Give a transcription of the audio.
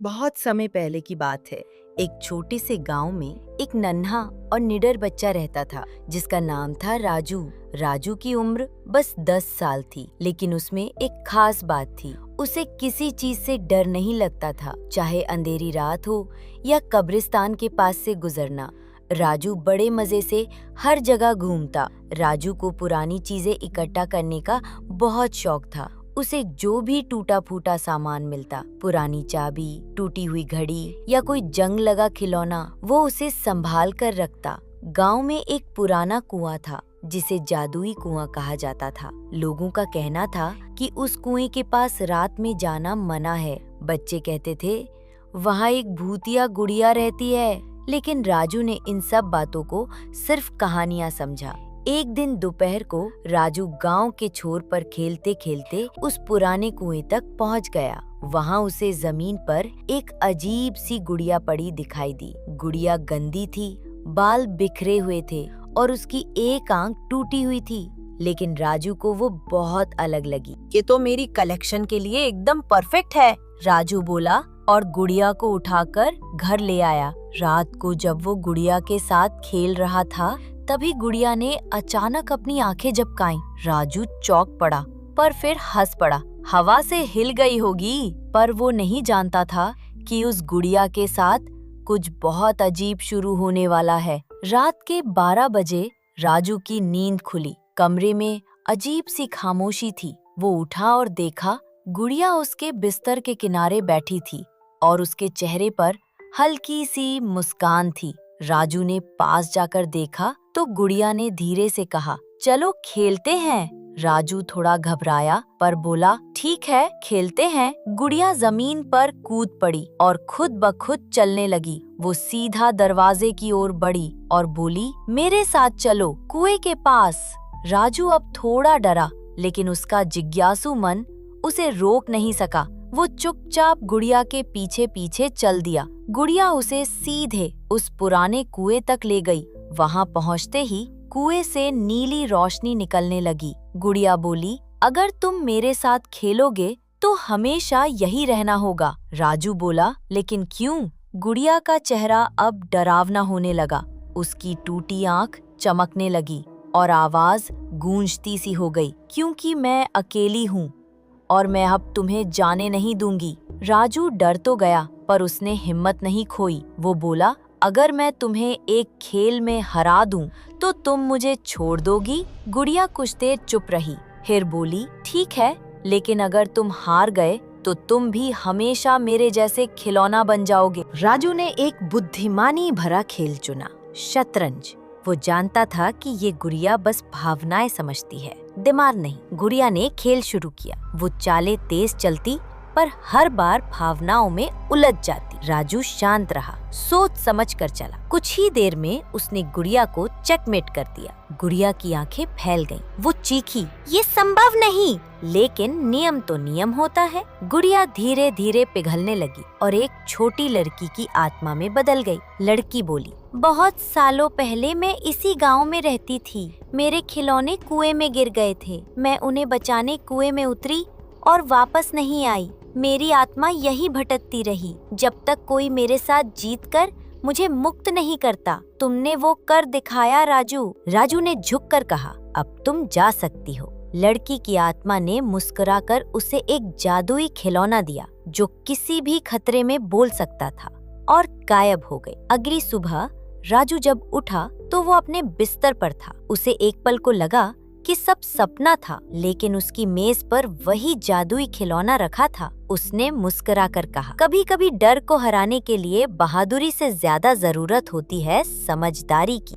बहुत समय पहले की बात है। एक छोटे से गांव में एक नन्हा और निडर बच्चा रहता था जिसका नाम था राजू। राजू की उम्र बस 10 साल थी, लेकिन उसमें एक खास बात थी। उसे किसी चीज से डर नहीं लगता था, चाहे अंधेरी रात हो या कब्रिस्तान के पास से गुजरना। राजू बड़े मजे से हर जगह घूमता। राजू को पुरानी चीजें इकट्ठा करने का बहुत शौक था। उसे जो भी टूटा फूटा सामान मिलता, पुरानी चाबी, टूटी हुई घड़ी या कोई जंग लगा खिलौना, वो उसे संभाल कर रखता। गांव में एक पुराना कुआं था जिसे जादुई कुआं कहा जाता था। लोगों का कहना था कि उस कुएं के पास रात में जाना मना है। बच्चे कहते थे वहाँ एक भूतिया गुड़िया रहती है, लेकिन राजू ने इन सब बातों को सिर्फ कहानियां समझा। एक दिन दोपहर को राजू गांव के छोर पर खेलते खेलते उस पुराने कुएं तक पहुंच गया। वहां उसे जमीन पर एक अजीब सी गुड़िया पड़ी दिखाई दी। गुड़िया गंदी थी, बाल बिखरे हुए थे और उसकी एक आंख टूटी हुई थी, लेकिन राजू को वो बहुत अलग लगी। ये तो मेरी कलेक्शन के लिए एकदम परफेक्ट है, राजू बोला और गुड़िया को उठाकर घर ले आया। रात को जब वो गुड़िया के साथ खेल रहा था, तभी गुड़िया ने अचानक अपनी आंखें झपकाईं। राजू चौंक पड़ा, पर फिर हंस पड़ा। हवा से हिल गई होगी, पर वो नहीं जानता था कि उस गुड़िया के साथ कुछ बहुत अजीब शुरू होने वाला है। रात के 12 बजे राजू की नींद खुली। कमरे में अजीब सी खामोशी थी। वो उठा और देखा गुड़िया उसके बिस्तर के किनारे बैठी थी और उसके चेहरे पर हल्की सी मुस्कान थी। राजू ने पास जाकर देखा तो गुड़िया ने धीरे से कहा, चलो खेलते हैं। राजू थोड़ा घबराया पर बोला, ठीक है खेलते हैं। गुड़िया जमीन पर कूद पड़ी और खुद ब खुद चलने लगी। वो सीधा दरवाजे की ओर बढ़ी और बोली, मेरे साथ चलो कुएं के पास। राजू अब थोड़ा डरा, लेकिन उसका जिज्ञासु मन उसे रोक नहीं सका। वो चुपचाप गुड़िया के पीछे पीछे चल दिया। गुड़िया उसे सीधे उस पुराने कुएं तक ले गई। वहां पहुंचते ही कुएं से नीली रोशनी निकलने लगी। गुड़िया बोली, अगर तुम मेरे साथ खेलोगे तो हमेशा यही रहना होगा। राजू बोला, लेकिन क्यों? गुड़िया का चेहरा अब डरावना होने लगा। उसकी टूटी आंख चमकने लगी और आवाज गूंजती सी हो गई, क्योंकि मैं अकेली हूँ और मैं अब तुम्हें जाने नहीं दूंगी। राजू डर तो गया, पर उसने हिम्मत नहीं खोई। वो बोला, अगर मैं तुम्हें एक खेल में हरा दूं, तो तुम मुझे छोड़ दोगी? गुड़िया कुछ देर चुप रही, फिर बोली, ठीक है, लेकिन अगर तुम हार गए तो तुम भी हमेशा मेरे जैसे खिलौना बन जाओगे। राजू ने एक बुद्धिमानी भरा खेल चुना, शतरंज। वो जानता था कि ये गुड़िया बस भावनाएं समझती है, दिमाग नहीं। गुड़िया ने खेल शुरू किया। वो चालें तेज चलती, पर हर बार भावनाओं में उलझ जाती। राजू शांत रहा, सोच समझ कर चला। कुछ ही देर में उसने गुड़िया को चेकमेट कर दिया। गुड़िया की आंखें फैल गईं। वो चीखी, ये संभव नहीं। लेकिन नियम तो नियम होता है। गुड़िया धीरे धीरे पिघलने लगी और एक छोटी लड़की की आत्मा में बदल गई। लड़की बोली, बहुत सालों पहले मैं इसी गांव में रहती थी। मेरे खिलौने कुएं में गिर गए थे। मैं उन्हें बचाने कुएं में उतरी और वापस नहीं आई। मेरी आत्मा यही भटकती रही, जब तक कोई मेरे साथ जीतकर मुझे मुक्त नहीं करता। तुमने वो कर दिखाया राजू। राजू ने झुककर कहा, अब तुम जा सकती हो। लड़की की आत्मा ने मुस्कुराकर उसे एक जादुई खिलौना दिया जो किसी भी खतरे में बोल सकता था, और गायब हो गई। अगली सुबह राजू जब उठा तो वो अपने बिस्तर पर था। उसे एक पल को लगा कि सब सपना था, लेकिन उसकी मेज पर वही जादुई खिलौना रखा था। उसने मुस्कुराकर कहा, कभी कभी डर को हराने के लिए बहादुरी से ज्यादा जरूरत होती है समझदारी की।